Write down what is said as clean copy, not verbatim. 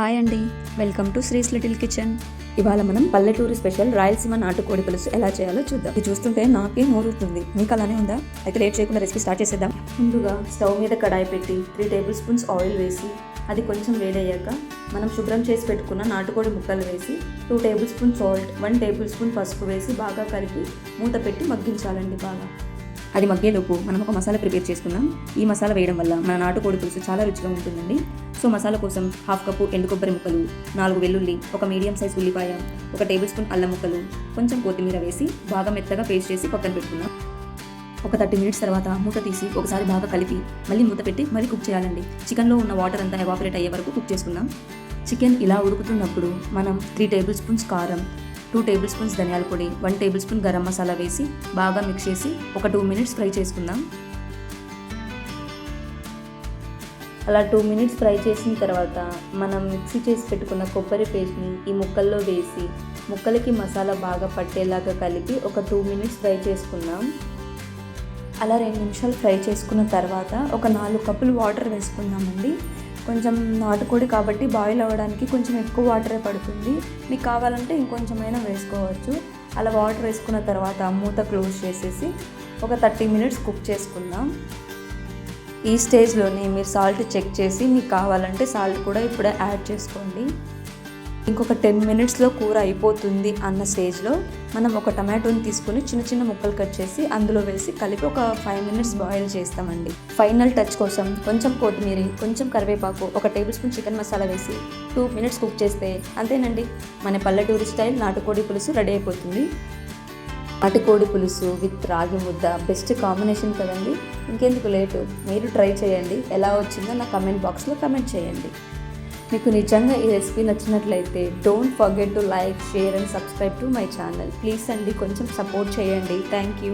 Hi అండి, welcome to శ్రీస్ little kitchen. ఇవాళ మనం పల్లెటూరు స్పెషల్ రాయలసీమ నాటుకోడి పులుసు ఎలా చేయాలో చూద్దాం. ఇది చూస్తుంటే నాకే నోరుతుంది, మీకు అలానే ఉందా? అయితే లేట్ చేయకుండా రెసిపీ స్టార్ట్ చేసేద్దాం. ముందుగా స్టవ్ మీద కడాయి పెట్టి 3 టేబుల్ స్పూన్స్ ఆయిల్ వేసి అది కొంచెం వేడయ్యాక మనం శుభ్రం చేసి పెట్టుకున్న నాటుకోడి ముక్కలు వేసి 2 table spoon salt, 1 table spoon పసుపు వేసి బాగా కలిపి మూత పెట్టి మగ్గించాలండి. బాగా అది మగ్గేలోపు మనం ఒక మసాలా ప్రిపేర్ చేసుకుందాం. ఈ మసాలా వేయడం వల్ల మన నాటుకోడి పులుసు చాలా రుచిగా ఉంటుందండి. సో మసాలా కోసం 1/2 కప్పు ఎండు కొబ్బరి ముక్కలు, 4 వెల్లుల్లి, ఒక మీడియం సైజ్ ఉల్లిపాయ, 1 టేబుల్ స్పూన్ అల్లం ముక్కలు, కొంచెం కొత్తిమీర వేసి బాగా మెత్తగా పేస్ట్ చేసి పక్కన పెట్టుకుందాం. ఒక 30 మినిట్స్ తర్వాత మూత తీసి ఒకసారి బాగా కలిపి మళ్ళీ మూత పెట్టి మళ్ళీ కుక్ చేయాలండి. చికెన్లో ఉన్న వాటర్ అంతా ఎవాపరేట్ అయ్యే వరకు కుక్ చేసుకుందాం. చికెన్ ఇలా ఉడుకుతున్నప్పుడు మనం 3 టేబుల్ స్పూన్స్ కారం, 2 టేబుల్ స్పూన్స్ ధనియాల పొడి, 1 టేబుల్ స్పూన్ గరం మసాలా వేసి బాగా మిక్స్ చేసి ఒక 2 మినిట్స్ ఫ్రై చేసుకుందాం. అలా 2 మినిట్స్ ఫ్రై చేసిన తర్వాత మనం మిక్సీ చేసి పెట్టుకున్న కొబ్బరి పేస్ట్ని ఈ ముక్కల్లో వేసి ముక్కలకి మసాలా బాగా పట్టేలాగా కలిపి ఒక 2 మినిట్స్ ఫ్రై చేసుకుందాం. అలా 2 నిమిషాలు ఫ్రై చేసుకున్న తర్వాత ఒక 4 కప్పులు వాటర్ వేసుకుందామండి. కొంచెం నాటుకోడి కాబట్టి బాయిల్ అవ్వడానికి కొంచెం ఎక్కువ వాటరే పడుతుంది. మీకు కావాలంటే ఇంకొంచెమైనా వేసుకోవచ్చు. అలా వాటర్ వేసుకున్న తర్వాత మూత క్లోజ్ చేసేసి ఒక 30 మినిట్స్ కుక్ చేసుకుందాం. ఈ స్టేజ్లోనే మీరు సాల్ట్ చెక్ చేసి మీకు కావాలంటే సాల్ట్ కూడా ఇప్పుడే యాడ్ చేసుకోండి. ఇంకొక 10 మినిట్స్లో కూర అయిపోతుంది అన్న స్టేజ్లో మనం ఒక టమాటోని తీసుకుని చిన్న చిన్న ముక్కలు కట్ చేసి అందులో వేసి కలిపి ఒక 5 మినిట్స్ బాయిల్ చేస్తామండి. ఫైనల్ టచ్ కోసం కొంచెం కొత్తిమీర, కొంచెం కరివేపాకు, 1 టేబుల్ స్పూన్ చికెన్ మసాలా వేసి 2 మినిట్స్ కుక్ చేస్తే అంతేనండి, మన పల్లెటూరు స్టైల్ నాటుకోడి పులుసు రెడీ అయిపోతుంది. నాటుకోడి పులుసు విత్ రాగి ముద్ద బెస్ట్ కాంబినేషన్ కదండి. ఇంకెందుకు లేటు, మీరు ట్రై చేయండి. ఎలా వచ్చిందో నా కమెంట్ బాక్స్లో కమెంట్ చేయండి. మీకు నిజంగా ఈ రెసిపీ నచ్చినట్లయితే don't forget to like, share and subscribe to my channel. Please అండి, కొంచెం సపోర్ట్ చేయండి. Thank you.